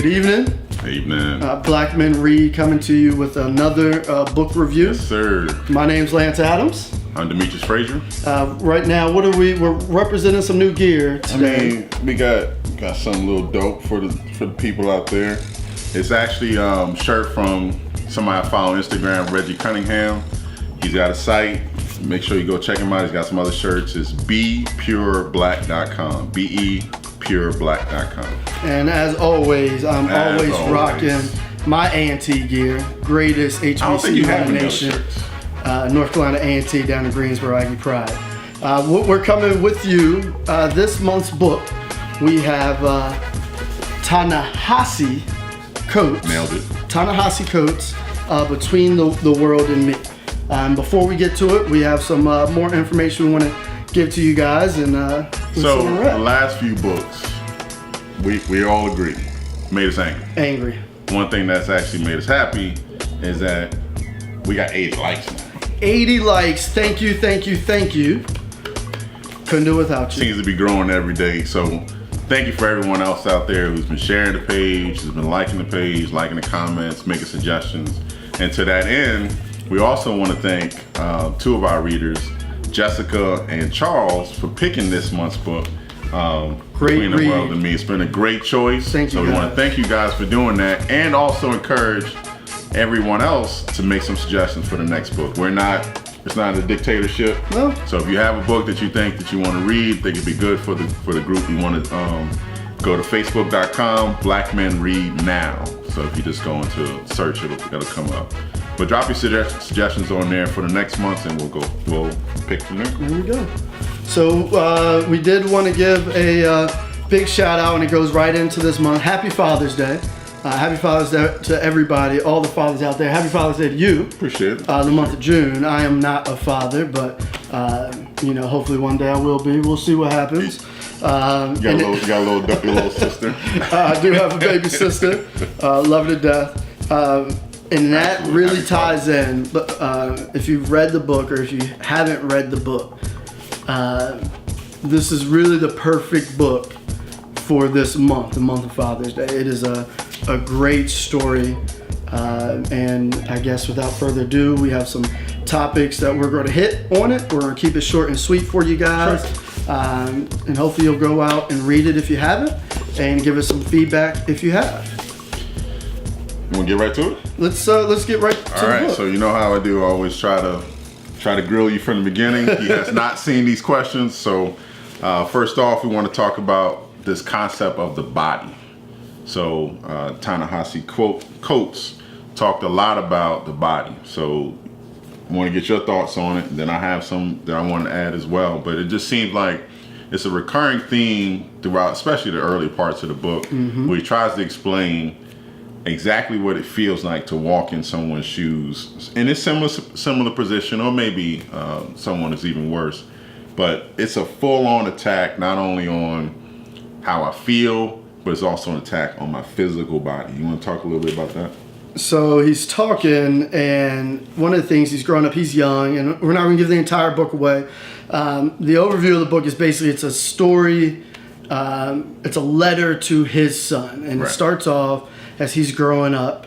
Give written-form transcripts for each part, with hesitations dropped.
Good evening. Evening. Black Men Read coming to you with another book review. Yes, sir. My name's Lance Adams. I'm Demetrius Frazier. Right now, we're representing some new gear today. I mean, we got something a little dope for the people out there. It's actually shirt from somebody I follow on Instagram, Reggie Cunningham. He's got a site. Make sure you go check him out. He's got some other shirts. It's bepureblack.com. bepureblack.com. And as always, I'm always rocking my A&T gear. Greatest HBCU in the nation. North Carolina A&T down in Greensboro, Aggie Pride. We're coming with you this month's book. We have Ta-Nehisi Coates. Nailed it. Ta-Nehisi Coates, Between the World and Me. Before we get to it, we have some more information we want to give to you guys. And so the last few books, we all agree, made us angry. One thing that's actually made us happy is that we got 80 likes now. 80 likes. Thank you. Couldn't do it without you. Seems to be growing every day. So thank you for everyone else out there who's been sharing the page, who's been liking the page, liking the comments, making suggestions. And to that end, we also want to thank two of our readers, Jessica and Charles, for picking this month's book, Between the World and Me. It's been a great choice. Thank you. So we want to thank you guys for doing that, and also encourage everyone else to make some suggestions for the next book. It's not a dictatorship. No. So if you have a book that you think that you want to read, that could be good for the group, you want to go to facebook.com, Black Men Read Now. So if you just go into search, it'll come up. But drop your suggestions on there for the next month, and we'll pick from there. There we go. So we did want to give a big shout out, and it goes right into this month. Happy Father's Day. Happy Father's Day to everybody, all the fathers out there. Happy Father's Day to you. Appreciate it. The month of June. I am not a father, but hopefully one day I will be. We'll see what happens. You got a little sister. I do have a baby sister. Love her to death. And that really ties in. But if you've read the book, or if you haven't read the book, this is really the perfect book for this month, the month of Father's Day. It is a great story. And I guess without further ado, we have some topics that we're going to hit on it. We're going to keep it short and sweet for you guys. Sure. And hopefully you'll go out and read it if you haven't, and give us some feedback if you have. You want to get right to it? Let's get right to All right. the book. So you know how I do. I always try to grill you from the beginning. He has not seen these questions. So first off, we want to talk about this concept of the body. So Ta-Nehisi Coates talked a lot about the body. So I want to get your thoughts on it. And then I have some that I want to add as well. But it just seems like it's a recurring theme throughout, especially the early parts of the book, where he tries to explain exactly what it feels like to walk in someone's shoes in a similar position, or maybe someone is even worse. But it's a full-on attack, not only on how I feel, but it's also an attack on my physical body. You want to talk a little bit about that? So he's talking, and one of the things, he's growing up, he's young, and we're not going to give the entire book away. The overview of the book is basically, it's a story, it's a letter to his son, and It starts off as he's growing up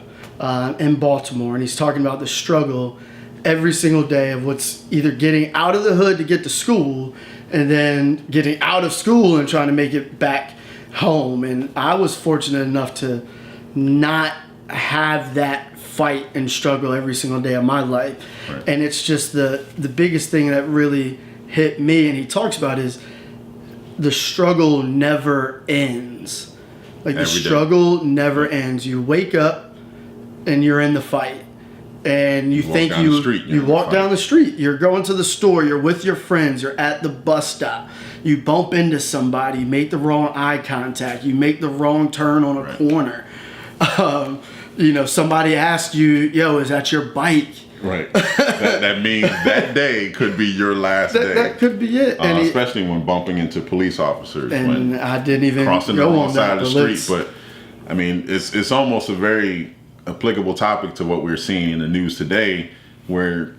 in Baltimore, and he's talking about the struggle every single day of what's either getting out of the hood to get to school, and then getting out of school and trying to make it back home. And I was fortunate enough to not have that fight and struggle every single day of my life. Right. And it's just the biggest thing that really hit me, and he talks about, is the struggle never ends. Like, the struggle never ends. You wake up and you're in the fight. And you think you walk down the street, you're going to the store, you're with your friends, you're at the bus stop, you bump into somebody, you make the wrong eye contact, you make the wrong turn on a corner. Somebody asks you, yo, is that your bike? Right. that means that day could be your last day. That could be it. Especially when bumping into police officers. And when I didn't even crossing go the wrong on side that, of the street. But I mean, it's almost a very applicable topic to what we're seeing in the news today, where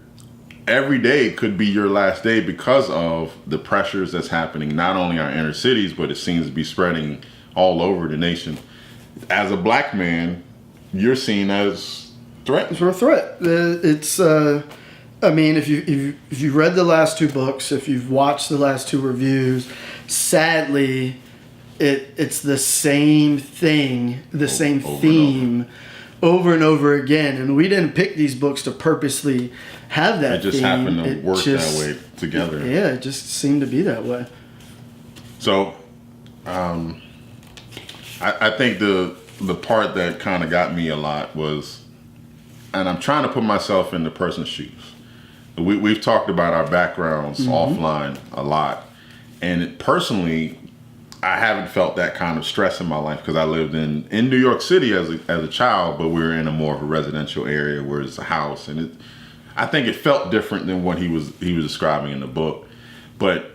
every day could be your last day because of the pressures that's happening, not only in our inner cities, but it seems to be spreading all over the nation. as a black man, you're seen as threatened. For a threat. It's I mean, if you read the last two books, if you've watched the last two reviews, sadly, it's the same thing, the same theme, over and over again. And we didn't pick these books to purposely have that. It just theme. happened to work that way together. Yeah, it just seemed to be that way. So, I think the part that kind of got me a lot was, and I'm trying to put myself in the person's shoes. We've talked about our backgrounds offline a lot, and personally, I haven't felt that kind of stress in my life because I lived in New York City as a child, but we were in a more of a residential area where it's a house, and I think it felt different than what he was describing in the book. But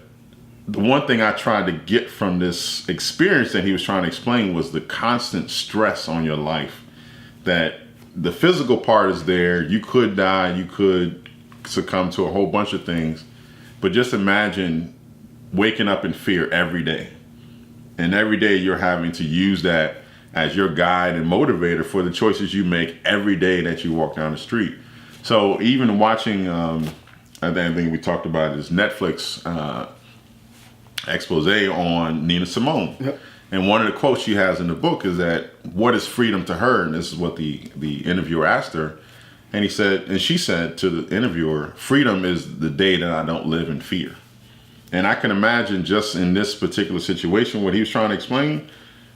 the one thing I tried to get from this experience that he was trying to explain was the constant stress on your life. That the physical part is there. You could die. You could succumb to a whole bunch of things. But just imagine waking up in fear every day. And every day you're having to use that as your guide and motivator for the choices you make every day that you walk down the street. So even watching, I think we talked about this Netflix expose on Nina Simone. Yep. And one of the quotes she has in the book is that, what is freedom to her? And this is what the interviewer asked her. And she said to the interviewer, freedom is the day that I don't live in fear. And I can imagine just in this particular situation, what he was trying to explain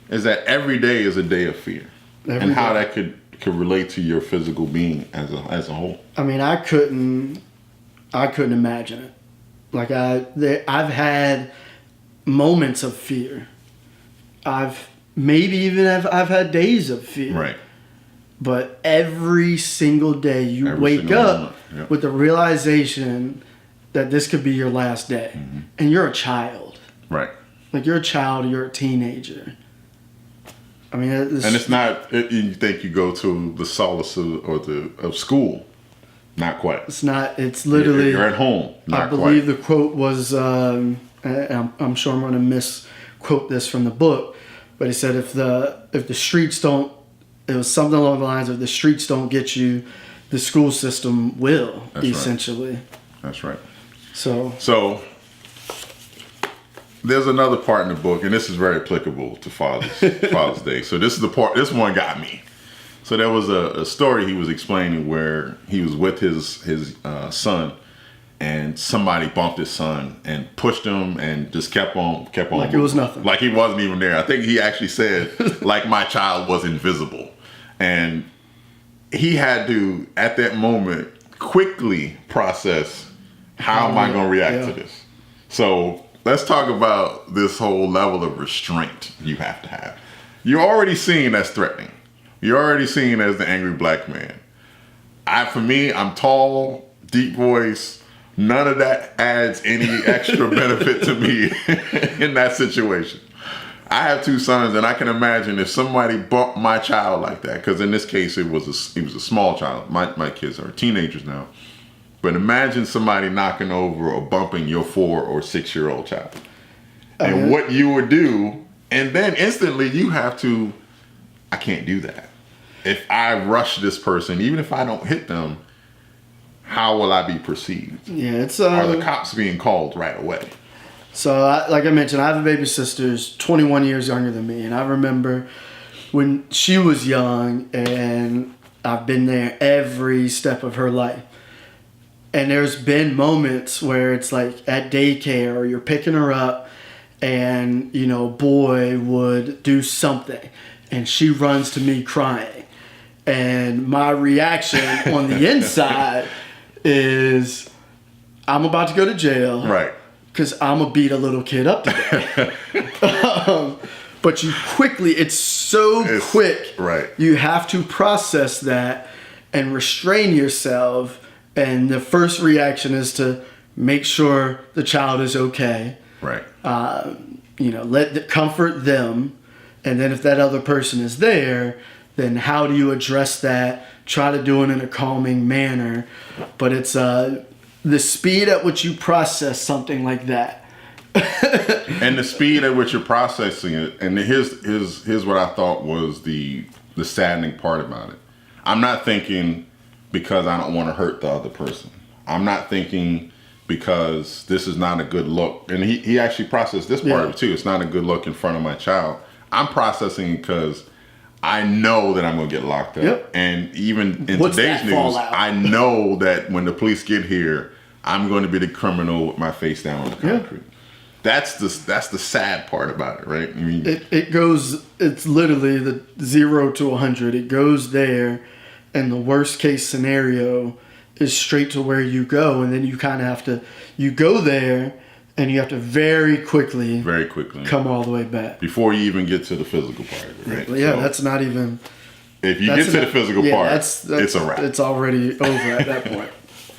is that every day is a day of fear. And how that could relate to your physical being as a whole. I mean, I couldn't imagine it. Like I've had moments of fear. I've had days of fear. Right. But every single day you wake up with the realization that this could be your last day. Mm-hmm. And you're a child. Right. Like you're a child, you're a teenager. I mean, and it's not, you think you go to the solace of school. Not quite. It's not, it's literally. You're at home. Not I believe quite. the quote was, and I'm sure I'm going to misquote this from the book, but he said if the streets don't, it was something along the lines of the streets don't get you, the school system will. That's essentially. Right. That's right. So there's another part in the book, and this is very applicable to Father's Day. So this is the part. This one got me. So there was a story he was explaining where he was with his son, and somebody bumped his son and pushed him and just kept on. Like it was nothing. Like he wasn't even there. I think he actually said, like my child was invisible, and he had to at that moment quickly process, how am I going to react to this? So let's talk about this whole level of restraint you have to have. You're already seen as threatening. You're already seen as the angry black man. For me, I'm tall, deep voice. None of that adds any extra benefit to me in that situation. I have two sons, and I can imagine if somebody bumped my child like that, because in this case, it was a small child. My kids are teenagers now. But imagine somebody knocking over or bumping your 4 or 6 year old child. And what you would do, and then instantly you have to, I can't do that. If I rush this person, even if I don't hit them, how will I be perceived? Yeah, Are the cops being called right away? So, like I mentioned, I have a baby sister who's 21 years younger than me. And I remember when she was young, and I've been there every step of her life. And there's been moments where it's like at daycare or you're picking her up and, boy would do something and she runs to me crying. And my reaction on the inside is, I'm about to go to jail. Right. Because I'm going to beat a little kid up today. But it's so quick. Right. You have to process that and restrain yourself. And the first reaction is to make sure the child is okay. Right. Comfort them. And then if that other person is there, then how do you address that? Try to do it in a calming manner. But it's the speed at which you process something like that And the speed at which you're processing it, and here's what I thought was the saddening part about it. I'm not thinking because I don't want to hurt the other person. I'm not thinking because this is not a good look. And he actually processed this part of it too. It's not a good look in front of my child. I'm processing because I know that I'm going to get locked up. Yep. And even in today's news, I know that when the police get here, I'm going to be the criminal with my face down on the concrete. Yeah. That's the sad part about it, right? I mean, it's literally the 0 to 100. It goes there, and the worst case scenario is straight to where you go, and then you kind of you go there, and you have to very quickly come all the way back before you even get to the physical part of it, right? Yeah, so that's not even. If you get to the physical part, it's a wrap. It's already over at that point.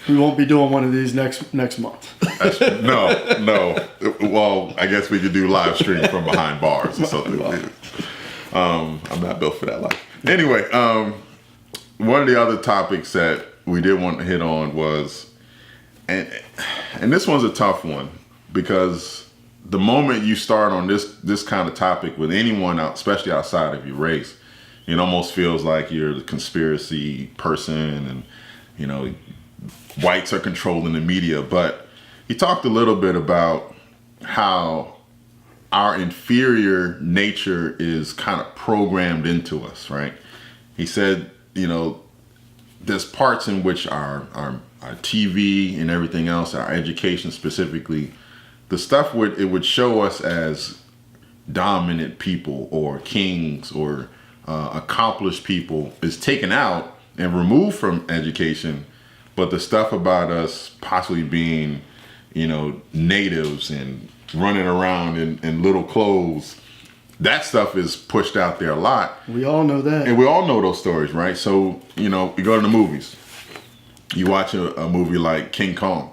We won't be doing one of these next month. No. Well, I guess we could do live stream from behind bars or something. I'm not built for that life. Anyway, one of the other topics that we did want to hit on was, and this one's a tough one, because the moment you start on this kind of topic with anyone, especially outside of your race, it almost feels like you're the conspiracy person, and whites are controlling the media. But he talked a little bit about how our inferior nature is kind of programmed into us, right? He said, there's parts in which our TV and everything else, our education specifically, the stuff it would show us as dominant people or kings or accomplished people is taken out and removed from education. But the stuff about us possibly being, natives and running around in little clothes, that stuff is pushed out there a lot. We all know that. And we all know those stories, right? So, you go to the movies. You watch a movie like King Kong.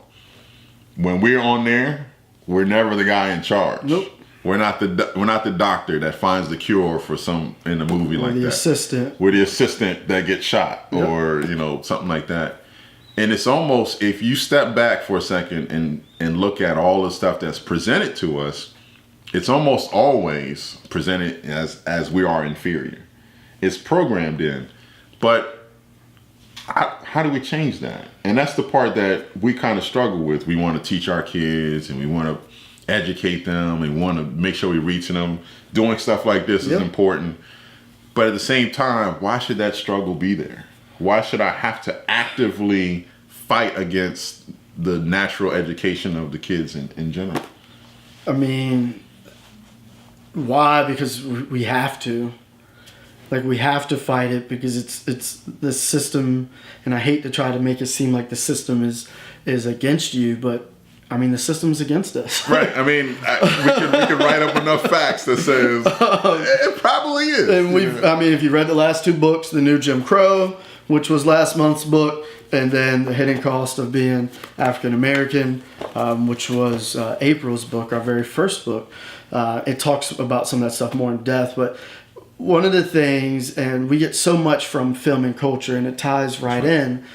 When we're on there, we're never the guy in charge. Nope. We're not the doctor that finds the cure for some in a movie like that. The assistant. We're the assistant that gets shot, or something like that. And it's almost, if you step back for a second and look at all the stuff that's presented to us, it's almost always presented as we are inferior. It's programmed in. But how do we change that? And that's the part that we kind of struggle with. We want to teach our kids, and we want to educate them, and we want to make sure we're reaching them. Doing stuff like this is important. But at the same time, why should that struggle be there? Why should I have to actively fight against the natural education of the kids in general? I mean, why? Because we have to. Like, we have to fight it because it's the system, and I hate to try to make it seem like the system is against you, but I mean, the system's against us. Right. I mean, we can write up enough facts that says it probably is. And if you read the last two books, The New Jim Crow, which was last month's book, and then The Hidden Cost of Being African American, which was April's book, our very first book. It talks about some of that stuff more in depth, but one of the things, and we get so much from film and culture, and it ties right in.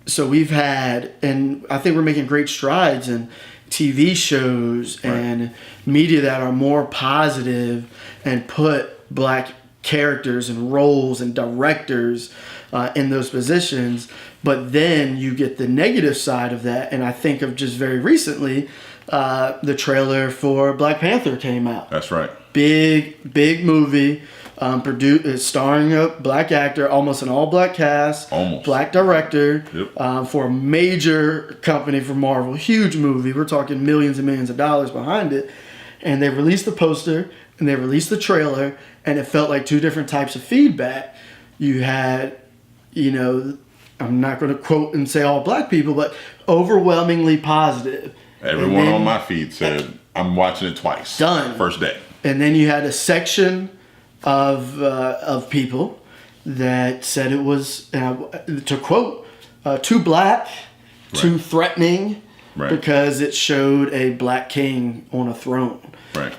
So we've had, and I think we're making great strides in TV shows and media that are more positive and put black characters and roles and directors in those positions. But then you get the negative side of that, and I think of just very recently, the trailer for Black Panther came out. That's right. Big movie. Produced, starring a black actor, almost an all-black cast, black director, for a major company for Marvel. Huge movie. We're talking millions and millions of dollars behind it. And they released the poster, and they released the trailer, and it felt like two different types of feedback. You had, I'm not going to quote and say all black people, but overwhelmingly positive. Everyone on my feed said, I'm watching it twice. Done. First day. And then you had a section of people that said it was, to quote, too black, too threatening, because it showed a black king on a throne. Right.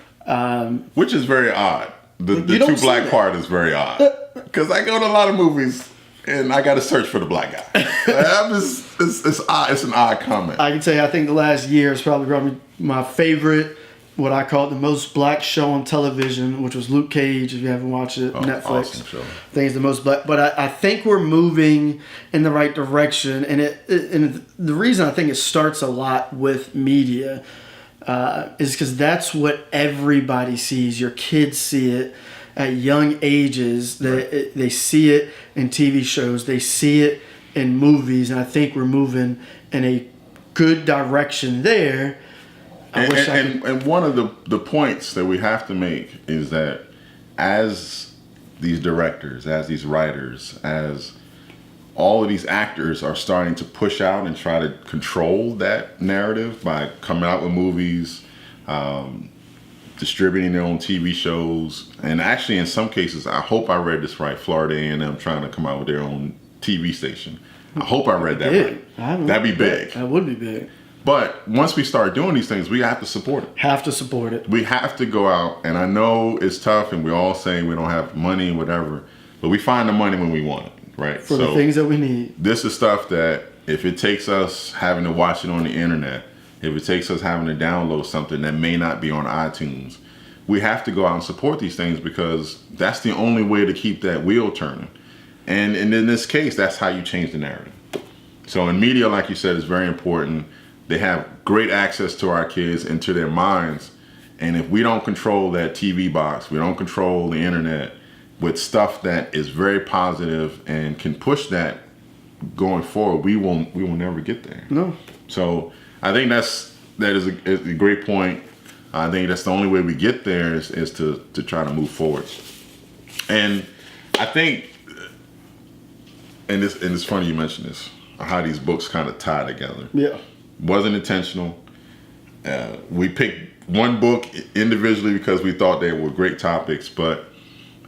Which is very odd. The too black part is very odd. Because I go to a lot of movies and I got to search for the black guy. It's odd. It's an odd comment. I can tell you, I think the last year has probably brought me my favorite, what I call the most black show on television, which was Luke Cage. If you haven't watched it, Netflix. Awesome show. I think it's the most black. But I think we're moving in the right direction, and and the reason I think it starts a lot with media is because that's what everybody sees. Your kids see it at young ages. They see it in TV shows. They see it in movies, and I think we're moving in a good direction there. And one of the points that we have to make is that as these directors, as these writers, as all of these actors are starting to push out and try to control that narrative by coming out with movies, distributing their own TV shows, and actually in some cases, I hope I read this right, Florida A&M trying to come out with their own TV station. I hope I read that right. That'd be big. That would be big. But once we start doing these things, we have to support it. Have to support it. We have to go out, and I know it's tough, and we all say we don't have money and whatever, but we find the money when we want it, right? For the things that we need. This is stuff that if it takes us having to watch it on the internet, if it takes us having to download something that may not be on iTunes, we have to go out and support these things because that's the only way to keep that wheel turning. And in this case, that's how you change the narrative. So in media, like you said, is very important. They have great access to our kids and to their minds. And if we don't control that TV box, we don't control the internet with stuff that is very positive and can push that going forward, we will never get there. No. So I think that is a great point. I think that's the only way we get there is to try to move forward. And I think, and it's funny you mentioned this, how these books kind of tie together. Yeah. Wasn't intentional. We picked one book individually because we thought they were great topics, but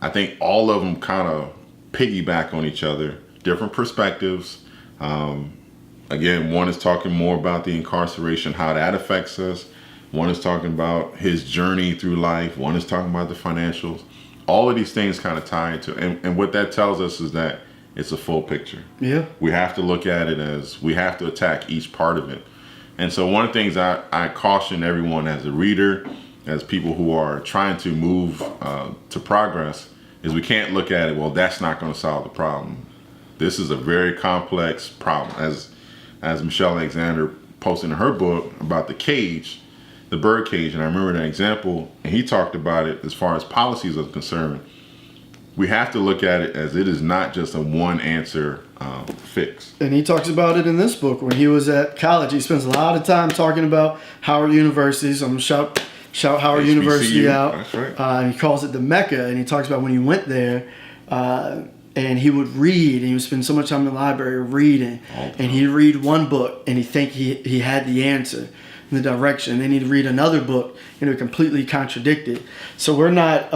I think all of them kind of piggyback on each other, different perspectives. Again, one is talking more about the incarceration, how that affects us. One is talking about his journey through life. One is talking about the financials. All of these things kind of tie into, and what that tells us is that it's a full picture. Yeah. We have to look at it as we have to attack each part of it. And so one of the things I caution everyone as a reader, as people who are trying to move to progress, is we can't look at it, well, that's not going to solve the problem. This is a very complex problem. As Michelle Alexander posted in her book about the cage, the bird cage, and I remember that example, and he talked about it as far as policies are concerned. We have to look at it as it is not just a one answer fix. And he talks about it in this book. When he was at college, he spends a lot of time talking about Howard University. So I'm going to shout Howard University out. That's right. He calls it the Mecca, and he talks about when he went there, and he would read, and he would spend so much time in the library reading, and he'd read one book, and he'd think he had the answer in the direction. Then he'd read another book, and it would completely contradict it. So we're not,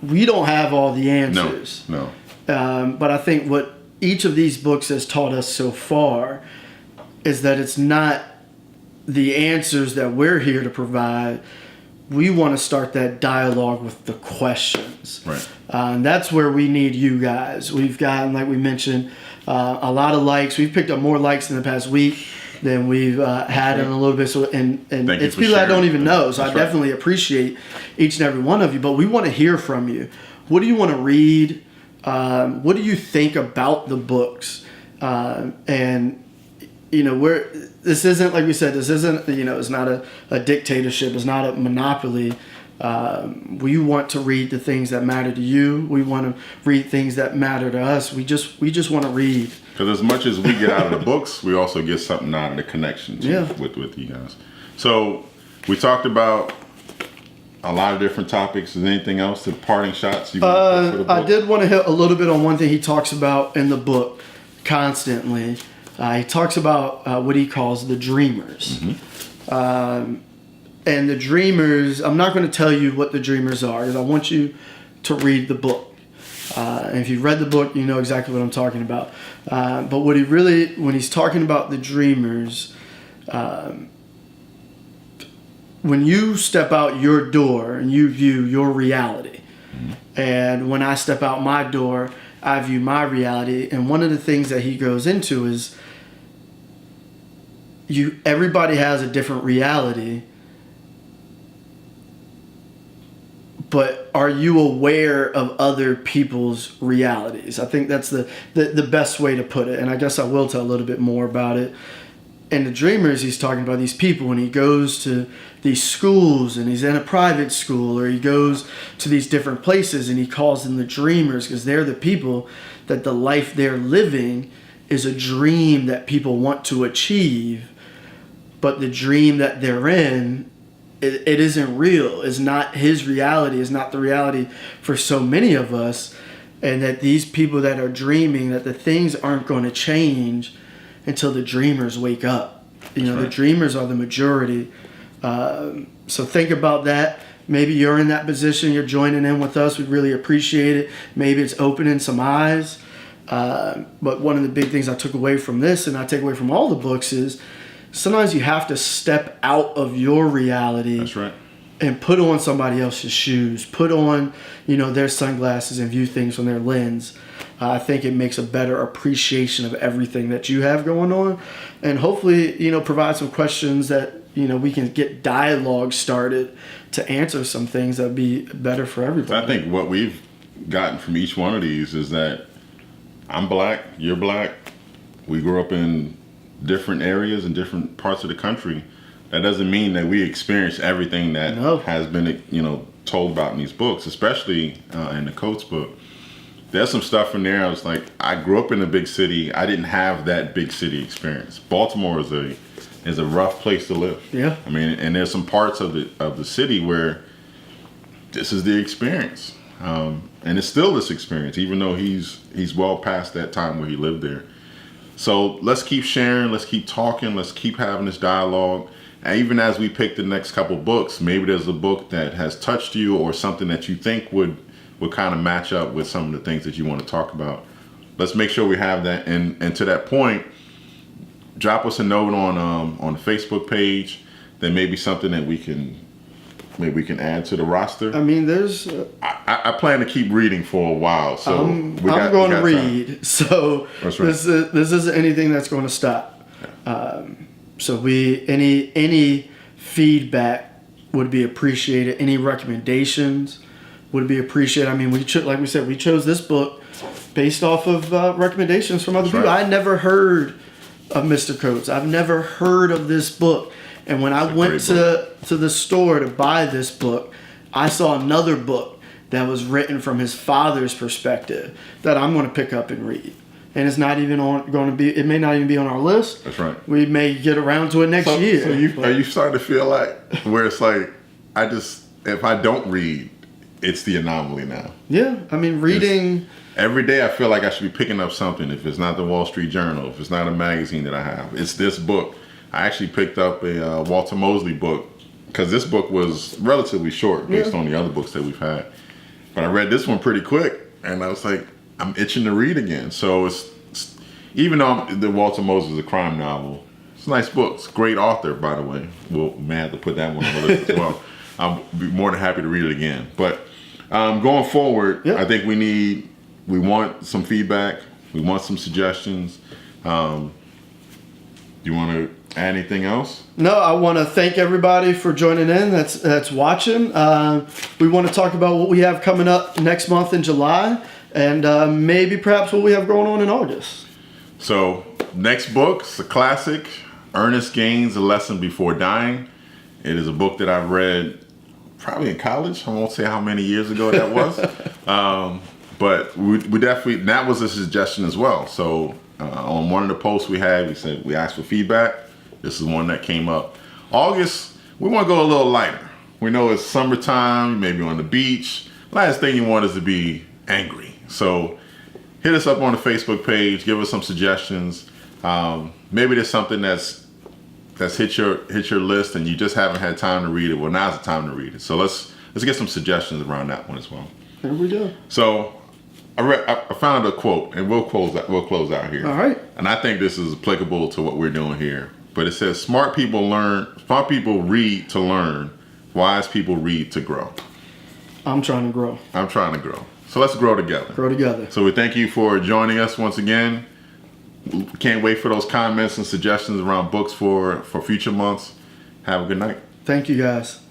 we don't have all the answers. No. But I think what each of these books has taught us so far is that it's not the answers that we're here to provide. We want to start that dialogue with the questions. Right. And that's where we need you guys. We've gotten, like we mentioned, a lot of likes. We've picked up more likes in the past week than we've had in a little bit. So, and it's people I don't even know. So I definitely appreciate each and every one of you. But we want to hear from you. What do you want to read? What do you think about the books? And you know, this isn't, like we said, this isn't, you know, it's not a dictatorship. It's not a monopoly. We want to read the things that matter to you. We want to read things that matter to us. We just want to read. Because as much as we get out of the books, we also get something out of the connection with you guys. So we talked about a lot of different topics. Is there anything else, the parting shots you want to put for the book? I did want to hit a little bit on one thing he talks about in the book constantly. He talks about what he calls the dreamers. Mm-hmm. And the dreamers, I'm not going to tell you what the dreamers are, because I want you to read the book. And if you've read the book, you know exactly what I'm talking about. But when he's talking about the dreamers, when you step out your door and you view your reality, and when I step out my door I view my reality. And one of the things that he goes into is everybody has a different reality, but are you aware of other people's realities? I think that's the best way to put it. And I guess I will tell a little bit more about it. In The Dreamers, he's talking about these people, and he goes to these schools, and he's in a private school, or he goes to these different places, and he calls them the dreamers because they're the people that the life they're living is a dream that people want to achieve, but the dream that they're in, it isn't real. It's not his reality. It's not the reality for so many of us, and that these people that are dreaming, that the things aren't going to change until the dreamers wake up. The dreamers are the majority. So think about that. Maybe you're in that position. You're joining in with us. We'd really appreciate it. Maybe it's opening some eyes. But one of the big things I took away from this, and I take away from all the books, is sometimes you have to step out of your reality. That's right. And put on somebody else's shoes. Put on, their sunglasses and view things from their lens. I think it makes a better appreciation of everything that you have going on, and hopefully, provide some questions that, we can get dialogue started to answer some things that'd be better for everybody. I think what we've gotten from each one of these is that I'm black, you're black, we grew up in different areas and different parts of the country. That doesn't mean that we experience everything that has been, told about in these books, especially in the Coates book. There's some stuff in there. I was like, I grew up in a big city. I didn't have that big city experience. Baltimore is a rough place to live. Yeah. I mean, and there's some parts of the city where this is the experience, and it's still this experience, even though he's well past that time where he lived there. So let's keep sharing. Let's keep talking. Let's keep having this dialogue. And even as we pick the next couple books, maybe there's a book that has touched you or something that you think would kind of match up with some of the things that you want to talk about. Let's make sure we have that. And to that point, drop us a note on the Facebook page. That may be something that we can add to the roster. I mean, there's. I plan to keep reading for a while, so I'm going to read. Time. So that's right. This isn't anything that's going to stop. So any feedback would be appreciated. Any recommendations would be appreciated. I mean, like we said, we chose this book based off of recommendations from other people. Right. I never heard of Mr. Coates. I've never heard of this book. And when I went to the store to buy this book, I saw another book that was written from his father's perspective that I'm going to pick up and read. And it's not even it may not even be on our list. That's right. We may get around to it next year. So are you starting to feel like where it's like, if I don't read, it's the anomaly now? Yeah. I mean, reading. Every day I feel like I should be picking up something. If it's not the Wall Street Journal, if it's not a magazine that I have, it's this book. I actually picked up a Walter Mosley book because this book was relatively short based on the other books that we've had. But I read this one pretty quick, and I was like, I'm itching to read again. So it's even though the Walter Mosley is a crime novel, it's a nice book. It's a great author, by the way. We may have to put that one on the list as well. I'll be more than happy to read it again. But going forward, I think we want some feedback. We want some suggestions. Do you want to add anything else? No, I want to thank everybody for joining in that's watching. We want to talk about what we have coming up next month in July, and maybe perhaps what we have going on in August. So next book's a classic, Ernest Gaines, A Lesson Before Dying. It is a book that I read probably in college. I won't say how many years ago that was. But we definitely, that was a suggestion as well. So on one of the posts we had, we asked for feedback. This is one that came up. August, we want to go a little lighter. We know it's summertime, maybe on the beach. Last thing you want is to be angry. So hit us up on the Facebook page, give us some suggestions. Maybe there's something that's hit your list and you just haven't had time to read it. Well, now's the time to read it. So let's get some suggestions around that one as well. There we go. So I found a quote, and we'll close out here. All right. And I think this is applicable to what we're doing here. But it says, smart people read to learn, wise people read to grow. I'm trying to grow. So let's grow together. Grow together. So we thank you for joining us once again. Can't wait for those comments and suggestions around books for future months. Have a good night. Thank you, guys.